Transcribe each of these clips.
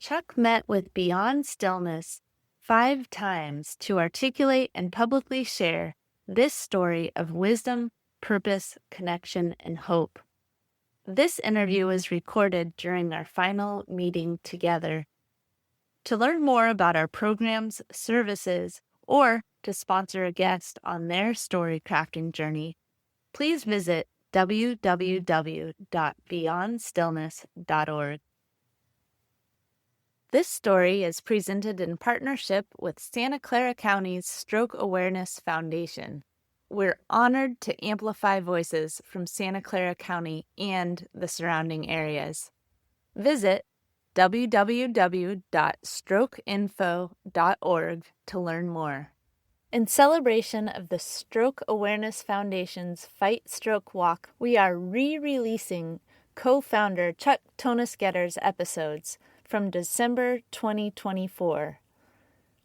Chuck met with Beyond Stillness 5 times to articulate and publicly share this story of wisdom, purpose, connection, and hope. This interview was recorded during our final meeting together. To learn more about our programs, services, or to sponsor a guest on their story crafting journey, please visit www.beyondstillness.org. This story is presented in partnership with Santa Clara County's Stroke Awareness Foundation. We're honored to amplify voices from Santa Clara County and the surrounding areas. Visit www.strokeinfo.org to learn more. In celebration of the Stroke Awareness Foundation's Fight Stroke Walk, we are re-releasing co-founder Chuck Toeniskoetter's episodes from December 2024.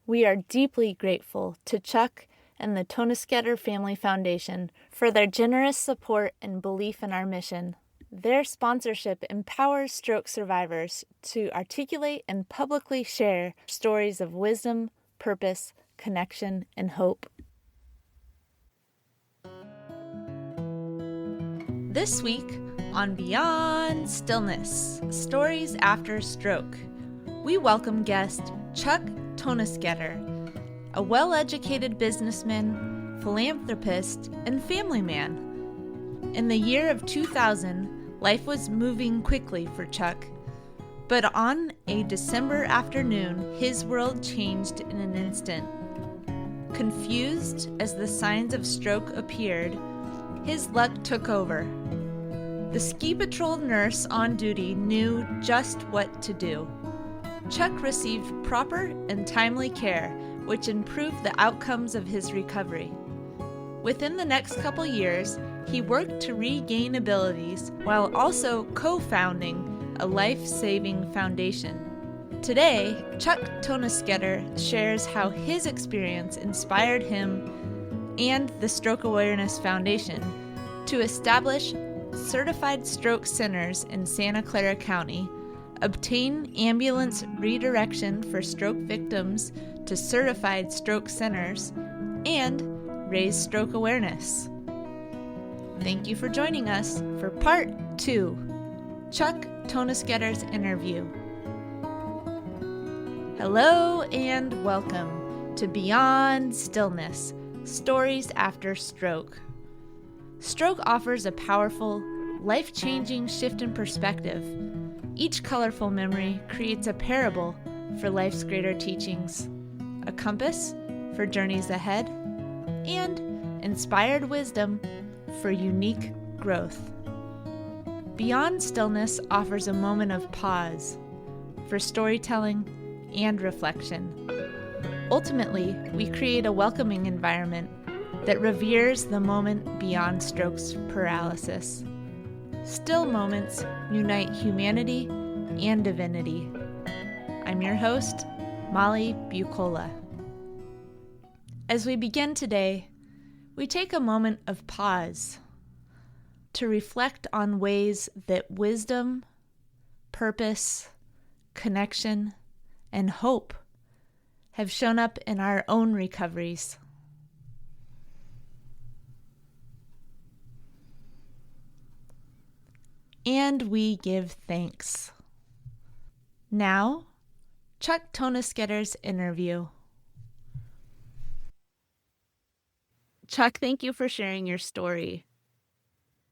We are deeply grateful to Chuck and the Toeniskoetter Family Foundation for their generous support and belief in our mission. Their sponsorship empowers stroke survivors to articulate and publicly share stories of wisdom, purpose, connection, and hope. This week on Beyond Stillness, Stories After Stroke, we welcome guest Chuck Toeniskoetter, a well-educated businessman, philanthropist, and family man. In the year of 2000, life was moving quickly for Chuck, but on a December afternoon, his world changed in an instant. Confused as the signs of stroke appeared, his luck took over. The ski patrol nurse on duty knew just what to do. Chuck received proper and timely care, which improved the outcomes of his recovery. Within the next couple years, he worked to regain abilities while also co-founding a life-saving foundation. Today, Chuck Toeniskoetter shares how his experience inspired him and the Stroke Awareness Foundation to establish certified stroke centers in Santa Clara County, obtain ambulance redirection for stroke victims to certified stroke centers, and raise stroke awareness. Thank you for joining us for Part 2, Chuck Toeniskoetter's interview. Hello and welcome to Beyond Stillness, Stories After Stroke. Stroke offers a powerful, life-changing shift in perspective. Each colorful memory creates a parable for life's greater teachings, a compass for journeys ahead, and inspired wisdom for unique growth. Beyond Stillness offers a moment of pause for storytelling and reflection. Ultimately, we create a welcoming environment that reveres the moment beyond stroke's paralysis. Still moments unite humanity and divinity. I'm your host, Molly Bucola. As we begin today, we take a moment of pause to reflect on ways that wisdom, purpose, connection, and hope have shown up in our own recoveries. And we give thanks. Now, Chuck Toeniskoetter's interview. Chuck, thank you for sharing your story.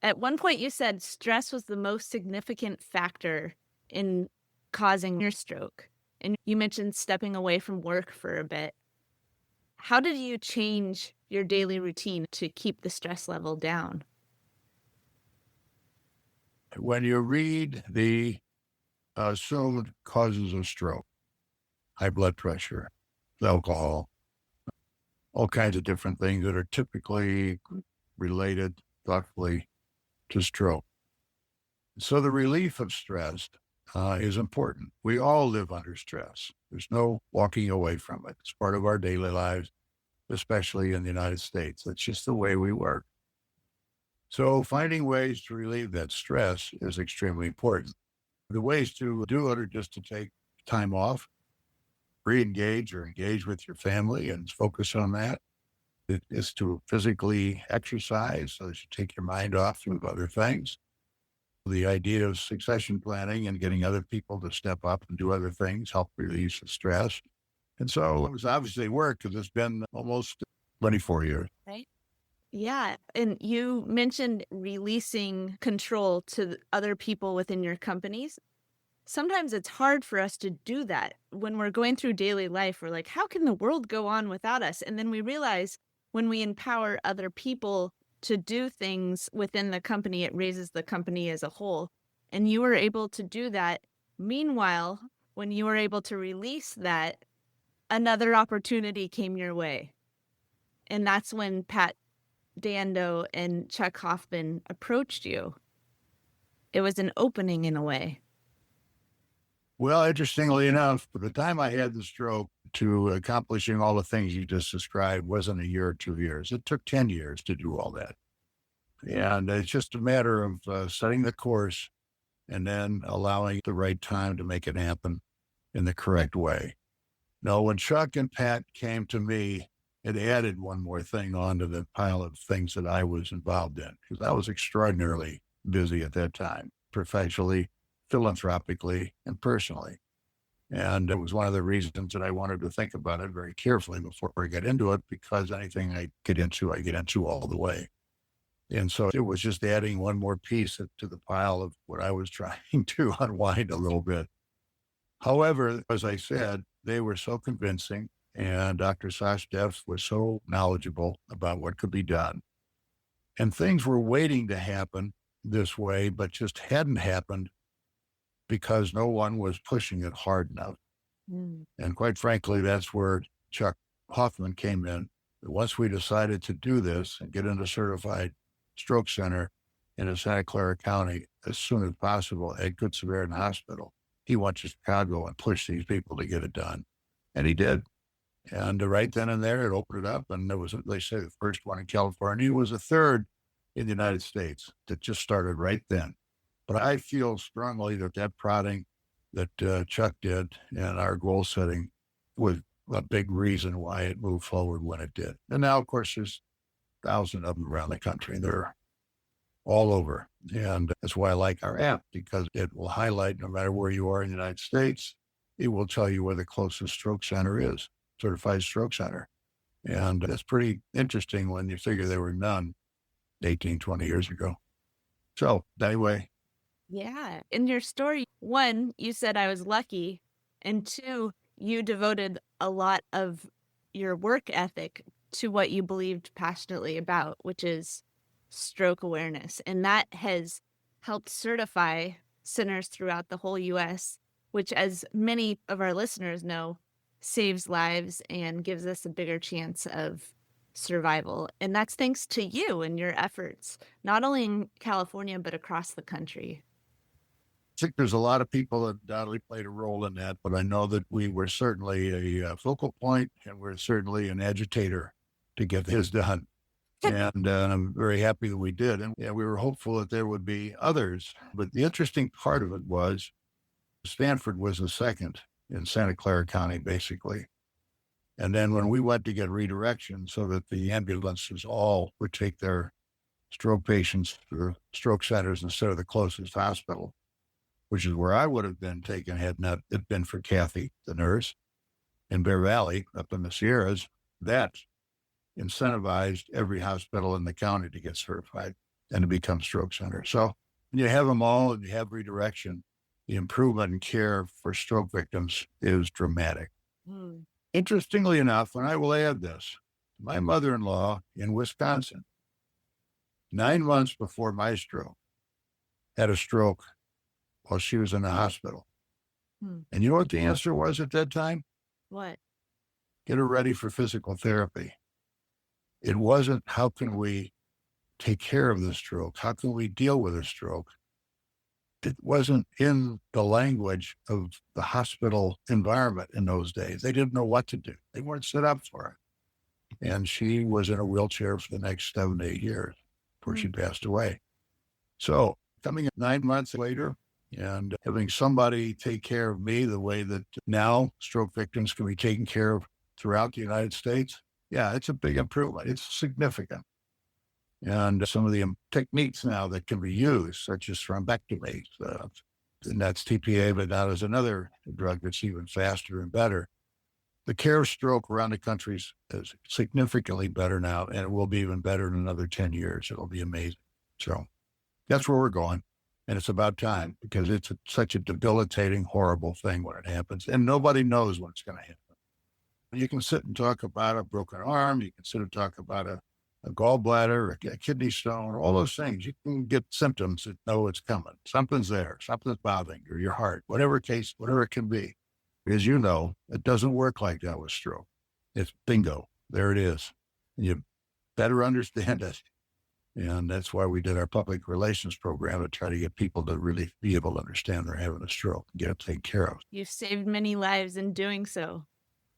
At one point you said stress was the most significant factor in causing your stroke. And you mentioned stepping away from work for a bit. How did you change your daily routine to keep the stress level down? When you read the assumed causes of stroke, high blood pressure, alcohol, all kinds of different things that are typically related, thoughtfully, to stroke. So the relief of stress is important. We all live under stress. There's no walking away from it. It's part of our daily lives, especially in the United States. That's just the way we work. So finding ways to relieve that stress is extremely important. The ways to do it are just to take time off, re-engage or engage with your family and focus on that. It is to physically exercise so that you take your mind off of other things. The idea of succession planning and getting other people to step up and do other things help release the stress. And so it was obviously work because it's been almost 24 years. Right. Yeah. And you mentioned releasing control to other people within your companies. Sometimes it's hard for us to do that when we're going through daily life. We're like, how can the world go on without us? And then we realize when we empower other people to do things within the company, it raises the company as a whole. And you were able to do that. Meanwhile, when you were able to release that, another opportunity came your way. And that's when Pat Dando and Chuck Hoffman approached you. It was an opening in a way. Well, interestingly enough, by the time I had the stroke to accomplishing all the things you just described wasn't a year or 2 years. It took 10 years to do all that. And it's just a matter of setting the course and then allowing the right time to make it happen in the correct way. Now, when Chuck and Pat came to me, it added one more thing onto the pile of things that I was involved in, because I was extraordinarily busy at that time, professionally, philanthropically, and personally. And it was one of the reasons that I wanted to think about it very carefully before I get into it, because anything I get into all the way. And so it was just adding one more piece to the pile of what I was trying to unwind a little bit. However, as I said, they were so convincing, and Dr. Sachdev was so knowledgeable about what could be done. And things were waiting to happen this way, but just hadn't happened because no one was pushing it hard enough. And quite frankly, that's where Chuck Hoffman came in. Once we decided to do this and get into certified stroke center in the Santa Clara County as soon as possible at Good Samaritan Hospital, he went to Chicago and pushed these people to get it done. And he did. And right then and there, it opened it up. And there was, they say, the first one in California. It was the third in the United States that just started right then. But I feel strongly that that prodding that Chuck did and our goal setting was a big reason why it moved forward when it did. And now, of course, there's thousands of them around the country. They're all over. And that's why I like our app, because it will highlight, no matter where you are in the United States, it will tell you where the closest stroke center is, certified stroke center. And that's pretty interesting when you figure there were none 18, 20 years ago. So anyway. Yeah. In your story, one, you said I was lucky. And two, you devoted a lot of your work ethic to what you believed passionately about, which is stroke awareness. And that has helped certify centers throughout the whole U.S., which, as many of our listeners know, saves lives and gives us a bigger chance of survival. And that's thanks to you and your efforts, not only in California, but across the country. I think there's a lot of people that undoubtedly played a role in that, but I know that we were certainly a focal point, and we're certainly an agitator to get this done. And I'm very happy that we did. And yeah, we were hopeful that there would be others. But the interesting part of it was Stanford was the second in Santa Clara County, basically. And then when we went to get redirection so that the ambulances all would take their stroke patients to stroke centers instead of the closest hospital, which is where I would have been taken had not it been for Kathy, the nurse, in Bear Valley up in the Sierras, that incentivized every hospital in the county to get certified and to become stroke center. So when you have them all and you have redirection, the improvement in care for stroke victims is dramatic. Interestingly enough, and I will add this, my mother-in-law in Wisconsin, 9 months before my stroke, had a stroke while she was in the hospital. And you know what the answer was at that time? What? Get her ready for physical therapy. It wasn't, how can we take care of the stroke? How can we deal with a stroke? It wasn't in the language of the hospital environment in those days. They didn't know what to do. They weren't set up for it. And she was in a wheelchair for the next 7 to 8 years before she passed away. So coming 9 months later, And having somebody take care of me the way that now stroke victims can be taken care of throughout the United States, yeah, it's a big improvement. It's significant. And some of the techniques now that can be used, such as thrombectomy, and that's TPA, but now there's another drug that's even faster and better. The care of stroke around the country is significantly better now, and it will be even better in another 10 years. It'll be amazing. So that's where we're going. And it's about time, because it's such a debilitating, horrible thing when it happens. And nobody knows when it's going to happen. You can sit and talk about a broken arm. You can sit and talk about a gallbladder, a kidney stone, all those things. You can get symptoms that know it's coming. Something's there. Something's bothering you, or your heart, whatever it can be. As you know, it doesn't work like that with stroke. It's bingo. There it is. And you better understand it. And that's why we did our public relations program, to try to get people to really be able to understand they're having a stroke and get it taken care of. You've saved many lives in doing so.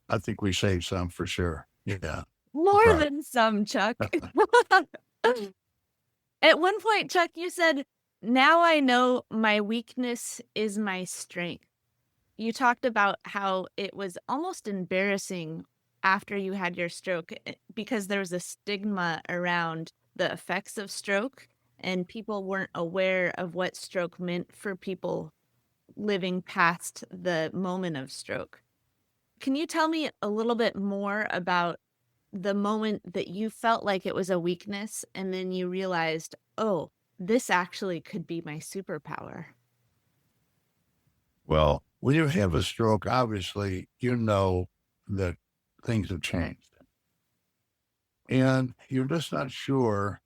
I think we saved some for sure. Yeah. More than some, Chuck. At one point, Chuck, you said, "Now I know my weakness is my strength." You talked about how it was almost embarrassing after you had your stroke, because there was a stigma around the effects of stroke, and people weren't aware of what stroke meant for people living past the moment of stroke. Can you tell me a little bit more about the moment that you felt like it was a weakness, and then you realized, oh, this actually could be my superpower? Well, when you have a stroke, obviously, you know that things have changed. And you're just not sure,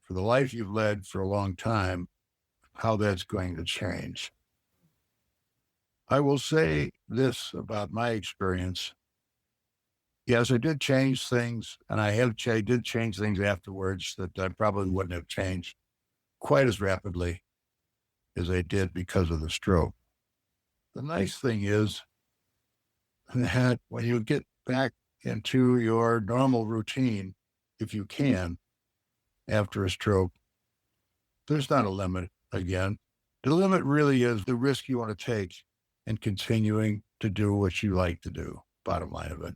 for the life you've led for a long time, how that's going to change. I will say this about my experience. Yes, I did change things, and I did change things afterwards that I probably wouldn't have changed quite as rapidly as I did because of the stroke. The nice thing is that when you get back into your normal routine, if you can, after a stroke, there's not a limit again. The limit really is the risk you want to take in continuing to do what you like to do, bottom line of it.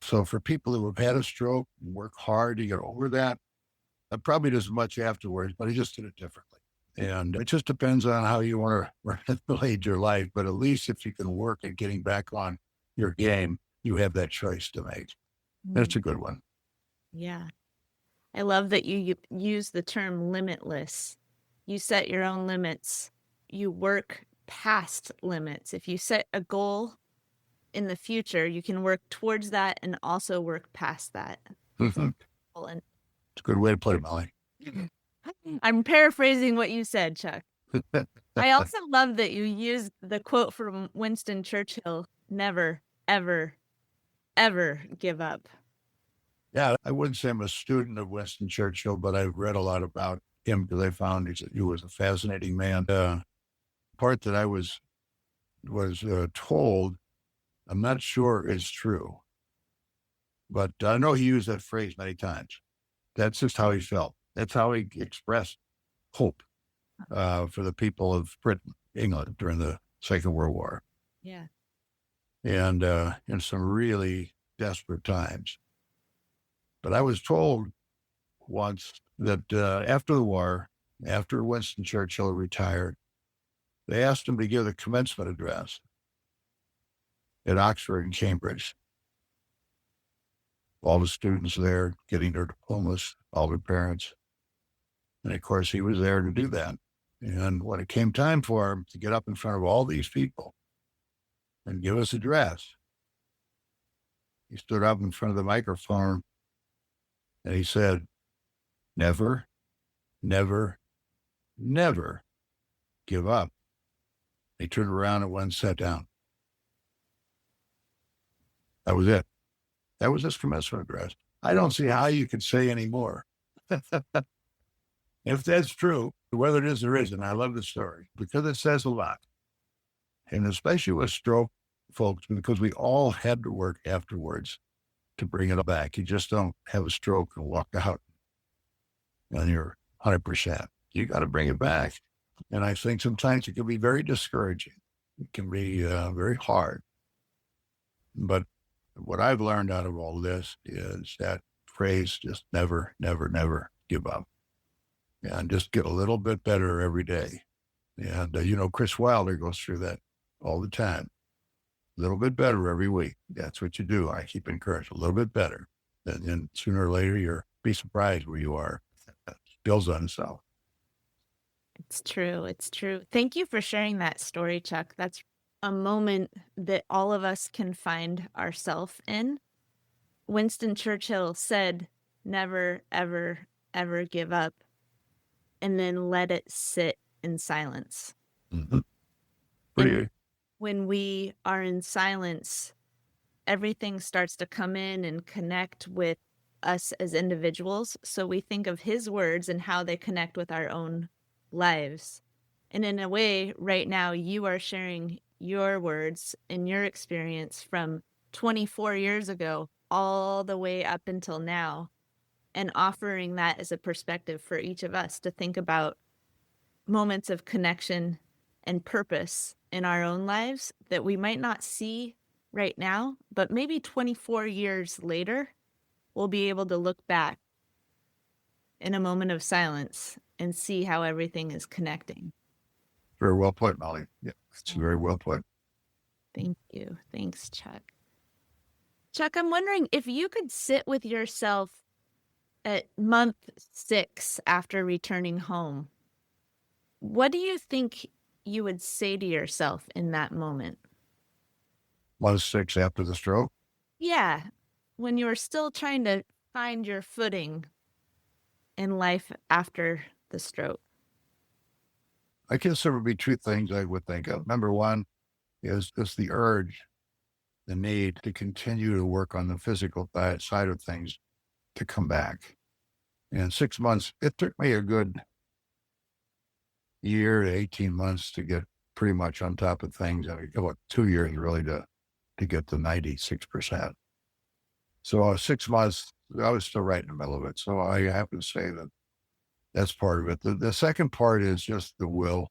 So for people who have had a stroke and work hard to get over that, I probably did as much afterwards, but I just did it differently. And it just depends on how you want to lead your life. But at least if you can work at getting back on your game, you have that choice to make. That's a good one. Yeah. I love that you use the term limitless. You set your own limits. You work past limits. If you set a goal in the future, you can work towards that and also work past that. It's a good way to put it, Molly. I'm paraphrasing what you said, Chuck. I also love that you used the quote from Winston Churchill, "Never, ever, ever give up." Yeah, I wouldn't say I'm a student of Winston Churchill, but I've read a lot about him because I found he was a fascinating man. Part that I was told, I'm not sure is true, but I know he used that phrase many times. That's just how he felt. That's how he expressed hope for the people of Britain, England during the Second World War. Yeah. And in some really desperate times. But I was told once that after the war, after Winston Churchill retired, they asked him to give the commencement address at Oxford and Cambridge. All the students there getting their diplomas, all their parents. And of course, he was there to do that. And when it came time for him to get up in front of all these people and give us address, he stood up in front of the microphone and he said, "Never, never, never give up." He turned around and went and sat down. That was it. That was his commencement address. I don't see how you could say any more. If that's true, whether it is or isn't, I love the story because it says a lot. And especially with stroke folks, because we all had to work afterwards to bring it back. You just don't have a stroke and walk out and you're 100%. You got to bring it back. And I think sometimes it can be very discouraging. It can be very hard. But what I've learned out of all this is that phrase, just never, never, never give up. And just get a little bit better every day. And, Chris Wilder goes through that all the time. A little bit better every week. That's what you do. I keep encouraging a little bit better. And then sooner or later, you'll be surprised where you are. It builds on itself. It's true. It's true. Thank you for sharing that story, Chuck. That's a moment that all of us can find ourselves in. Winston Churchill said, never, ever, ever give up, and then let it sit in silence. Mm-hmm. When we are in silence, everything starts to come in and connect with us as individuals. So we think of his words and how they connect with our own lives. And in a way, right now, you are sharing your words and your experience from 24 years ago all the way up until now, and offering that as a perspective for each of us to think about moments of connection and purpose in our own lives that we might not see right now, but maybe 24 years later, we'll be able to look back in a moment of silence and see how everything is connecting. Very well put, Molly. Yeah, it's very well put. Thank you. Thanks, Chuck. Chuck, I'm wondering if you could sit with yourself at month 6 after returning home. What do you think you would say to yourself in that moment? Month 6 after the stroke? Yeah, when you were still trying to find your footing in life after the stroke. I guess there would be 2 things I would think of. Number one is just the urge, the need to continue to work on the physical side of things to come back. And 6 months, it took me a good year to 18 months to get pretty much on top of things. I mean, about 2 years really to get to 96%. So 6 months, I was still right in the middle of it. So I have to say that that's part of it. The second part is just the will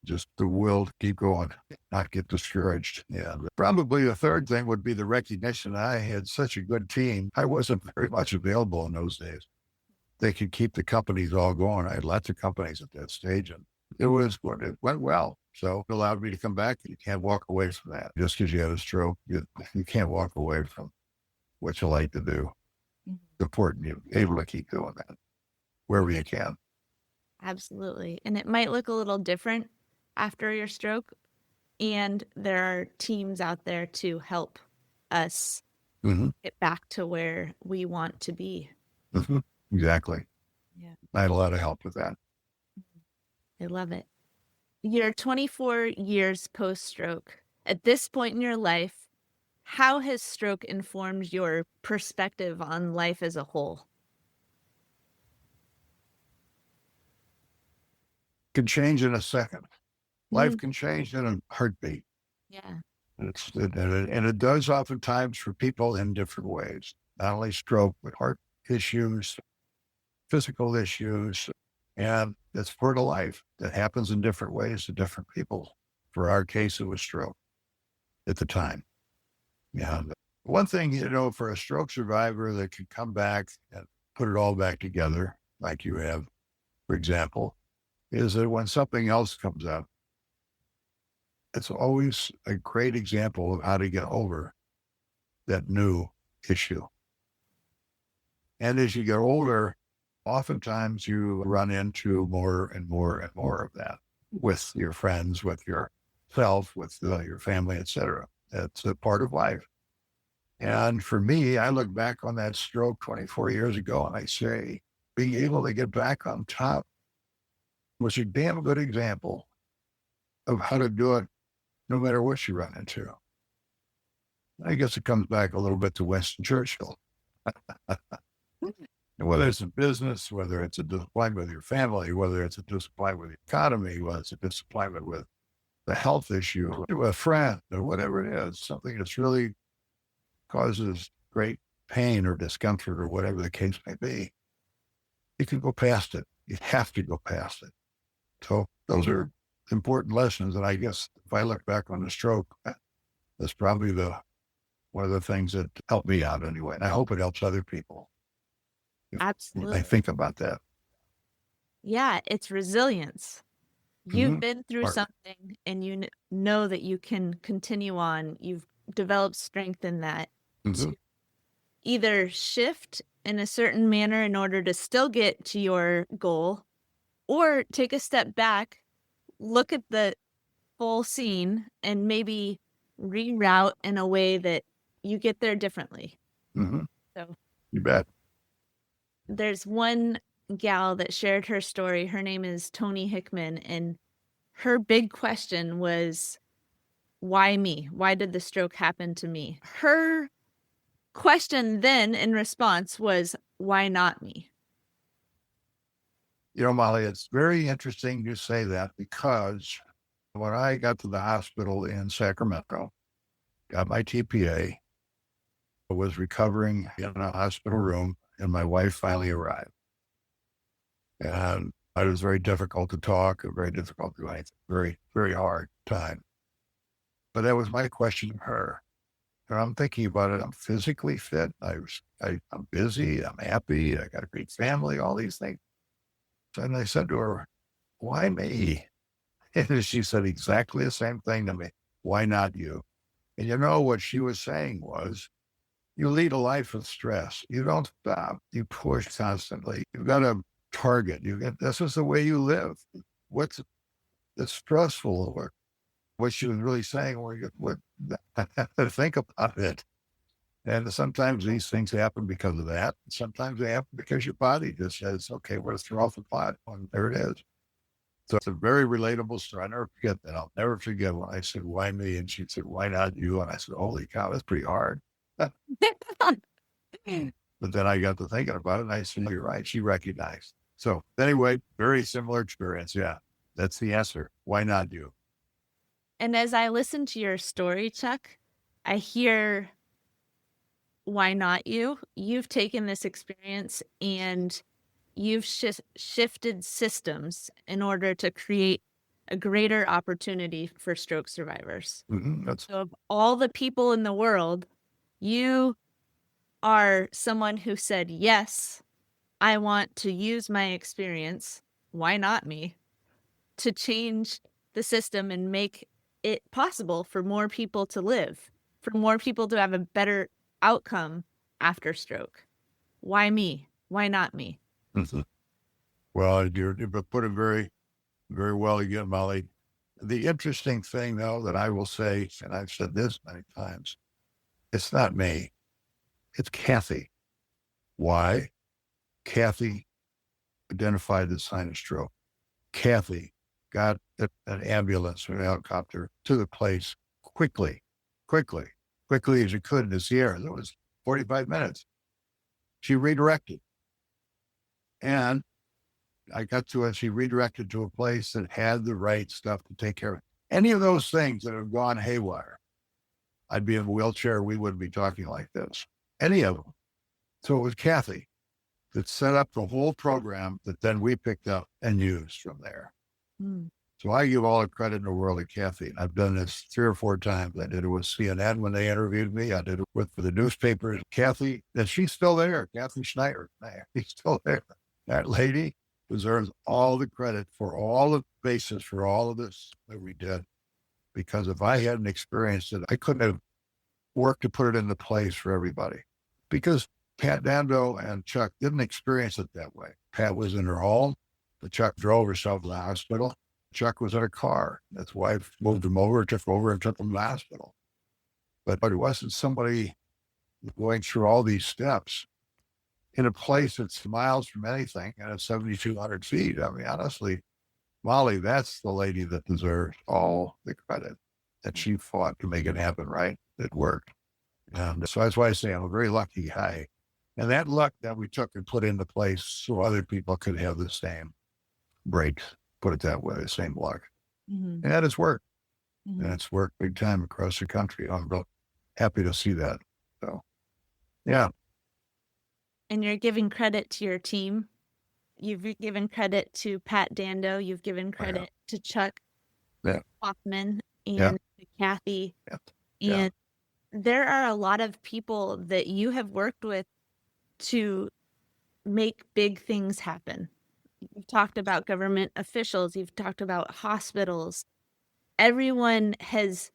to keep going, not get discouraged. Yeah. Probably the third thing would be the recognition that I had such a good team. I wasn't very much available in those days. They could keep the companies all going. I had lots of companies at that stage, and it went well. So it allowed me to come back. You can't walk away from that. Just because you had a stroke, you can't walk away from what you like to do. It's important you're able to keep doing that wherever you can. Absolutely. And it might look a little different after your stroke. And there are teams out there to help us get back to where we want to be. Mm-hmm. Exactly. Yeah. I had a lot of help with that. I love it. You're 24 years post-stroke. At this point in your life, how has stroke informed your perspective on life as a whole? Can change in a second. Life can change in a heartbeat. Yeah. And it does oftentimes for people in different ways. Not only stroke, but heart issues, physical issues, and it's part of life. That happens in different ways to different people. For our case, it was stroke at the time. Yeah. One thing, for a stroke survivor that can come back and put it all back together, like you have, for example, is that when something else comes up, it's always a great example of how to get over that new issue. And as you get older, oftentimes you run into more and more and more of that with your friends, with yourself, with your family, etc. It's a part of life. And for me, I look back on that stroke 24 years ago and I say, being able to get back on top was a damn good example of how to do it no matter what you run into. I guess it comes back a little bit to Winston Churchill. And whether it's in business, whether it's a disappointment with your family, whether it's a disappointment with the economy, whether it's a disappointment with the health issue, with a friend, or whatever it is, something that's really causes great pain or discomfort or whatever the case may be, you can go past it. You have to go past it. So those are important lessons. And I guess if I look back on the stroke, that's probably one of the things that helped me out anyway. And I hope it helps other people if Absolutely. they think about that. Yeah, it's resilience. You've been through Smart. something and you know that you can continue on. You've developed strength in that to either shift in a certain manner in order to still get to your goal, or take a step back, look at the full scene, and maybe reroute in a way that you get there differently. So You bet. there's one gal that shared her story. Her name is Toni Hickman, and her big question was, why me? Why did the stroke happen to me? Her question then in response was, why not me? You know, Molly, it's very interesting you say that, because when I got to the hospital in Sacramento, got my TPA, was recovering in a hospital room, and my wife finally arrived. And it was very difficult to talk, very difficult to write, very, very hard time. But that was my question to her. And I'm thinking about it. I'm physically fit. I'm busy. I'm happy. I got a great family, all these things. And I said to her, why me? And she said exactly the same thing to me. Why not you? And you know what she was saying was, you lead a life of stress. You don't stop. You push constantly. You've got a target. This is the way you live. What's that's stressful? Or what she was really saying, think about it. And sometimes these things happen because of that. Sometimes they happen because your body just says, okay, we're going to throw off the pot. And there it is. So it's a very relatable story. I never forget that. I'll never forget when I said, why me? And she said, why not you? And I said, holy cow, that's pretty hard. But then I got to thinking about it, and I said, you're right. She recognized. So anyway, very similar experience. Yeah, that's the answer. Why not you? And as I listen to your story, Chuck, I hear, why not you? You've taken this experience and you've shifted systems in order to create a greater opportunity for stroke survivors. So of all the people in the world, you are someone who said, yes, I want to use my experience, why not me, to change the system and make it possible for more people to live, for more people to have a better outcome after stroke. Why me? Why not me? Well, you put it very, very well again, Molly. The interesting thing, though, that I will say, and I've said this many times, it's not me. It's Kathy. Why? Kathy identified the sign of stroke. Kathy got an ambulance or an helicopter to the place quickly as you could in the Sierra. It was 45 minutes. She redirected. And I got to it. She redirected to a place that had the right stuff to take care of it. Any of those things that have gone haywire, I'd be in a wheelchair. We wouldn't be talking like this. Any of them. So it was Kathy that set up the whole program that then we picked up and used from there. So I give all the credit in the world to Kathy. I've done this 3 or 4 times. I did it with CNN when they interviewed me. I did it with the newspapers. Kathy, and she's still there. Kathy Schneider, she's still there. That lady deserves all the credit for all the basis for all of this that we did. Because if I hadn't experienced it, I couldn't have worked to put it into place for everybody. Because Pat Dando and Chuck didn't experience it that way. Pat was in her home. But Chuck drove herself to the hospital. Chuck was in a car. His wife moved him over, took him to the hospital. But it wasn't somebody going through all these steps in a place that's miles from anything and it's 7,200 feet. I mean, honestly, Molly, that's the lady that deserves all the credit that she fought to make it happen, right? It worked. And so that's why I say I'm a very lucky guy. And that luck that we took and put into place so other people could have the same breaks, put it that way, the same luck. And that has worked. And it's worked big time across the country. I'm real happy to see that. So, yeah. And you're giving credit to your team. You've given credit to Pat Dando. You've given credit to Chuck Hoffman and to Kathy. And there are a lot of people that you have worked with to make big things happen. You've talked about government officials. You've talked about hospitals. Everyone has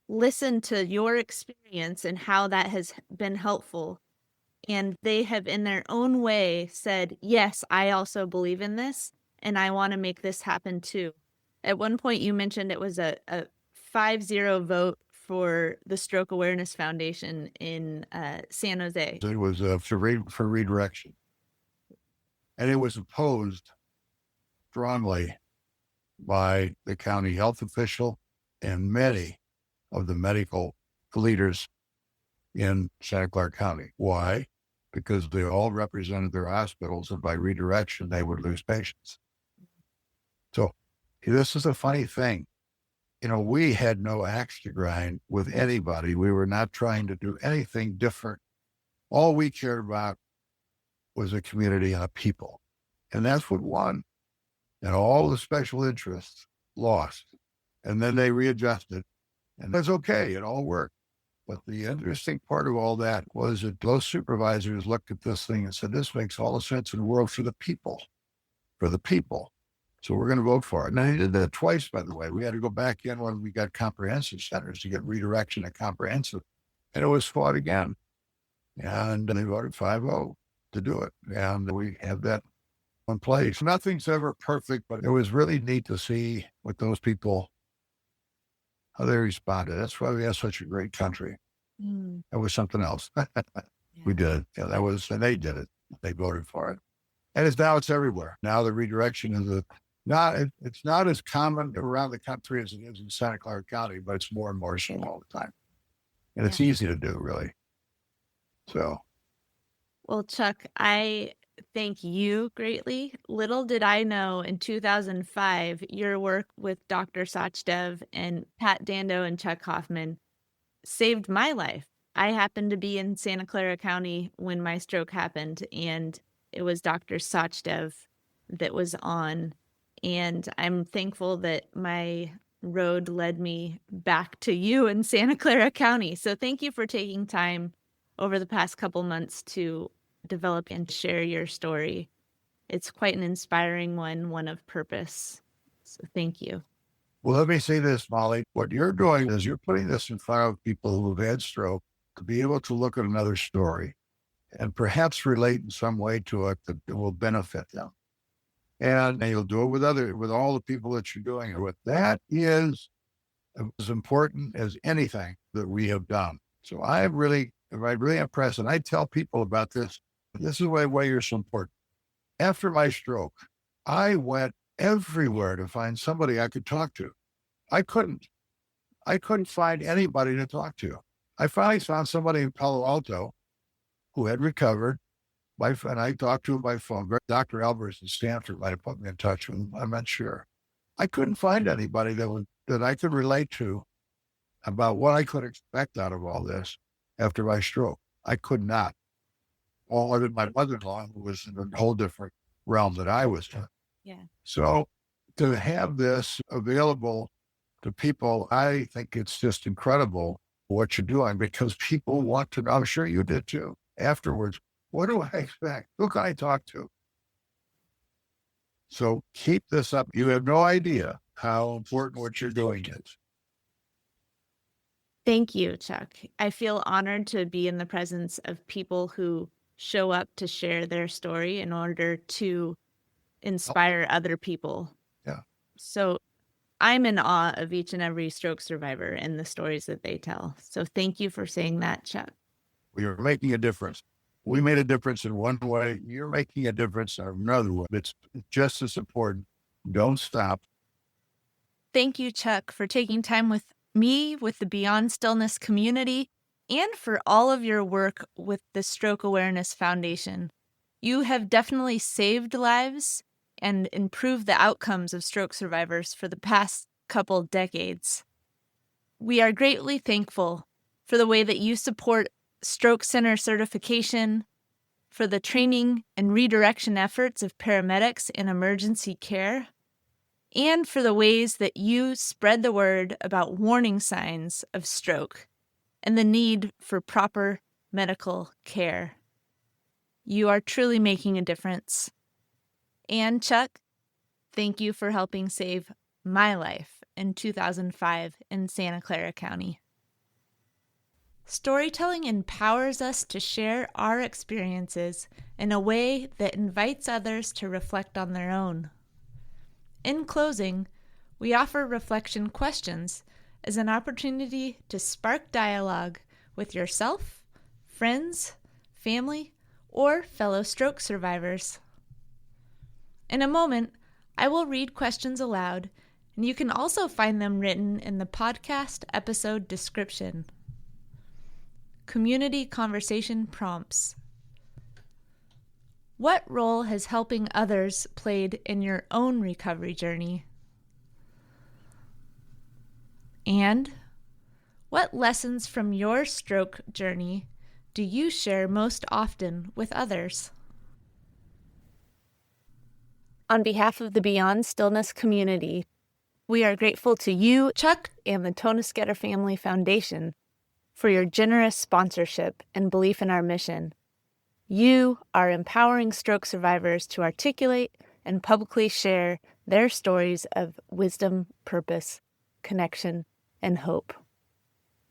listened to your experience and how that has been helpful. And they have, in their own way, said, yes, I also believe in this, and I want to make this happen too. At one point, you mentioned it was a 5-0 vote for the Stroke Awareness Foundation in San Jose. It was for redirection. And it was opposed strongly by the county health official and many of the medical leaders in Santa Clara County. Why? Because they all represented their hospitals, and by redirection, they would lose patients. So this is a funny thing. We had no axe to grind with anybody. We were not trying to do anything different. All we cared about was a community and a people. And that's what won. And all the special interests lost. And then they readjusted. And that's okay. It all worked. But the interesting part of all that was that those supervisors looked at this thing and said, this makes all the sense in the world for the people. For the people. So we're going to vote for it. And they did that twice, by the way. We had to go back in when we got comprehensive centers to get redirection and comprehensive. And it was fought again. And they voted 5-0 to do it. And we have that in place. Nothing's ever perfect, but it was really neat to see what those people, how they responded. That's why we have such a great country. That was something else. We did it. And they did it. They voted for it. And it's everywhere. Now the redirection is it's not as common around the country as it is in Santa Clara County, but it's more and more so all the time. And it's easy to do, really. So. Well, Chuck, I thank you greatly. Little did I know in 2005, your work with Dr. Sachdev and Pat Dando and Chuck Hoffman saved my life. I happened to be in Santa Clara County when my stroke happened, and it was Dr. Sachdev that was on. And I'm thankful that my road led me back to you in Santa Clara County. So thank you for taking time over the past couple months to develop and share your story. It's quite an inspiring one of purpose. So thank you. Well, let me say this, Molly. What you're doing is you're putting this in front of people who have had stroke to be able to look at another story and perhaps relate in some way to it that will benefit them. And you'll do it with all the people that you're doing it with. That is as important as anything that we have done. So I'm really impressed. And I tell people about this. This is why you're so important. After my stroke, I went everywhere to find somebody I could talk to. I couldn't find anybody to talk to. I finally found somebody in Palo Alto who had recovered. And I talked to him by phone. Dr. Albers in Stanford might have put me in touch with him. I'm not sure. I couldn't find anybody that I could relate to about what I could expect out of all this after my stroke. I could not. All other than my mother-in-law, who was in a whole different realm that I was in. Yeah. So to have this available to people, I think it's just incredible what you're doing, because people want to know. I'm sure you did too. Afterwards, what do I expect? Who can I talk to? So keep this up. You have no idea how important what you're doing is. Thank you, Chuck. I feel honored to be in the presence of people who show up to share their story in order to inspire other people. Yeah. So I'm in awe of each and every stroke survivor and the stories that they tell. So thank you for saying that, Chuck. We are making a difference. We made a difference in one way. You're making a difference in another way. It's just as important. Don't stop. Thank you, Chuck, for taking time with me, with the Beyond Stillness community, and for all of your work with the Stroke Awareness Foundation. You have definitely saved lives and improved the outcomes of stroke survivors for the past couple decades. We are greatly thankful for the way that you support Stroke Center certification, for the training and redirection efforts of paramedics in emergency care, and for the ways that you spread the word about warning signs of stroke and the need for proper medical care. You are truly making a difference. And Chuck, thank you for helping save my life in 2005 in Santa Clara County. Storytelling empowers us to share our experiences in a way that invites others to reflect on their own. In closing, we offer reflection questions as an opportunity to spark dialogue with yourself, friends, family, or fellow stroke survivors. In a moment, I will read questions aloud, and you can also find them written in the podcast episode description. Community conversation prompts. What role has helping others played in your own recovery journey? And what lessons from your stroke journey do you share most often with others? On behalf of the Beyond Stillness community, we are grateful to you, Chuck, and the Toeniskoetter Family Foundation for your generous sponsorship and belief in our mission. You are empowering stroke survivors to articulate and publicly share their stories of wisdom, purpose, connection, and hope.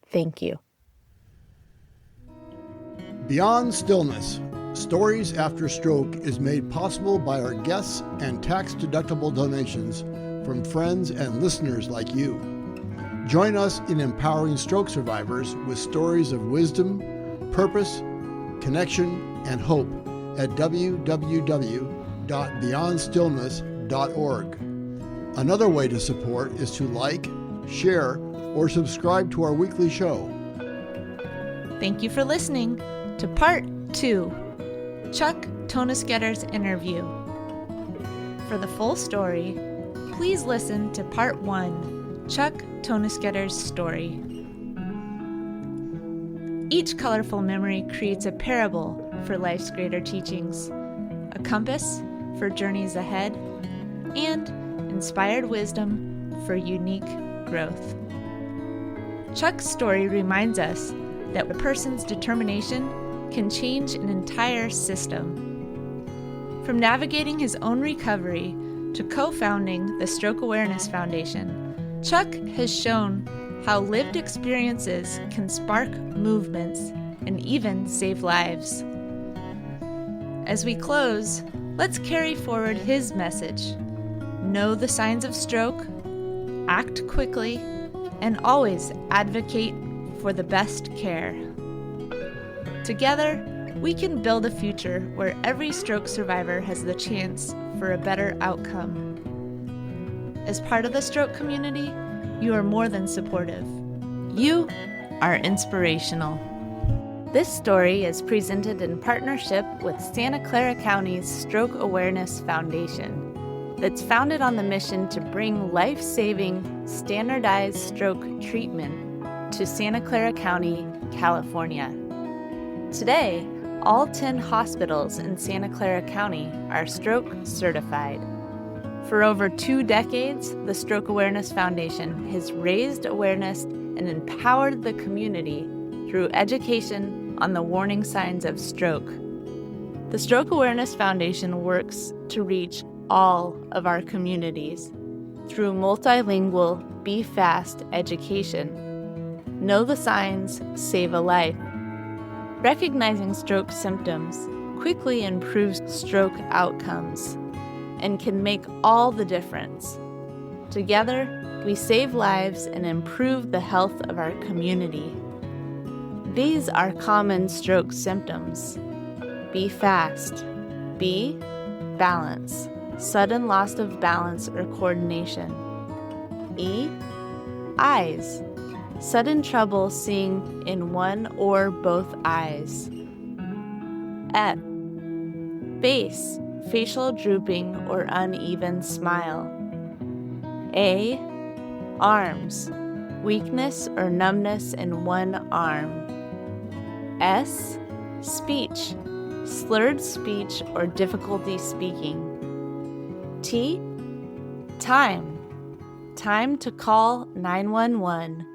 Thank you. Beyond Stillness, Stories After Stroke is made possible by our guests and tax-deductible donations from friends and listeners like you. Join us in empowering stroke survivors with stories of wisdom, purpose, connection, and hope at www.beyondstillness.org. Another way to support is to like, share, or subscribe to our weekly show. Thank you for listening to Part 2, Chuck Toeniskoetter's interview. For the full story, please listen to Part 1, Chuck Toeniskoetter's story. Each colorful memory creates a parable for life's greater teachings, a compass for journeys ahead, and inspired wisdom for unique growth. Chuck's story reminds us that a person's determination can change an entire system. From navigating his own recovery to co-founding the Stroke Awareness Foundation, Chuck has shown how lived experiences can spark movements and even save lives. As we close, let's carry forward his message. Know the signs of stroke, act quickly, and always advocate for the best care. Together, we can build a future where every stroke survivor has the chance for a better outcome. As part of the stroke community, you are more than supportive. You are inspirational. This story is presented in partnership with Santa Clara County's Stroke Awareness Foundation, that's founded on the mission to bring life-saving, standardized stroke treatment to Santa Clara County, California. Today, all 10 hospitals in Santa Clara County are stroke certified. For over 2 decades, the Stroke Awareness Foundation has raised awareness and empowered the community through education on the warning signs of stroke. The Stroke Awareness Foundation works to reach all of our communities through multilingual, Be Fast education. Know the signs, save a life. Recognizing stroke symptoms quickly improves stroke outcomes and can make all the difference. Together, we save lives and improve the health of our community. These are common stroke symptoms. Be fast. B, balance, sudden loss of balance or coordination. E, eyes, sudden trouble seeing in one or both eyes. F, face, facial drooping or uneven smile. A, arms, weakness or numbness in one arm. S, speech, slurred speech, or difficulty speaking. T, time. Time to call 911.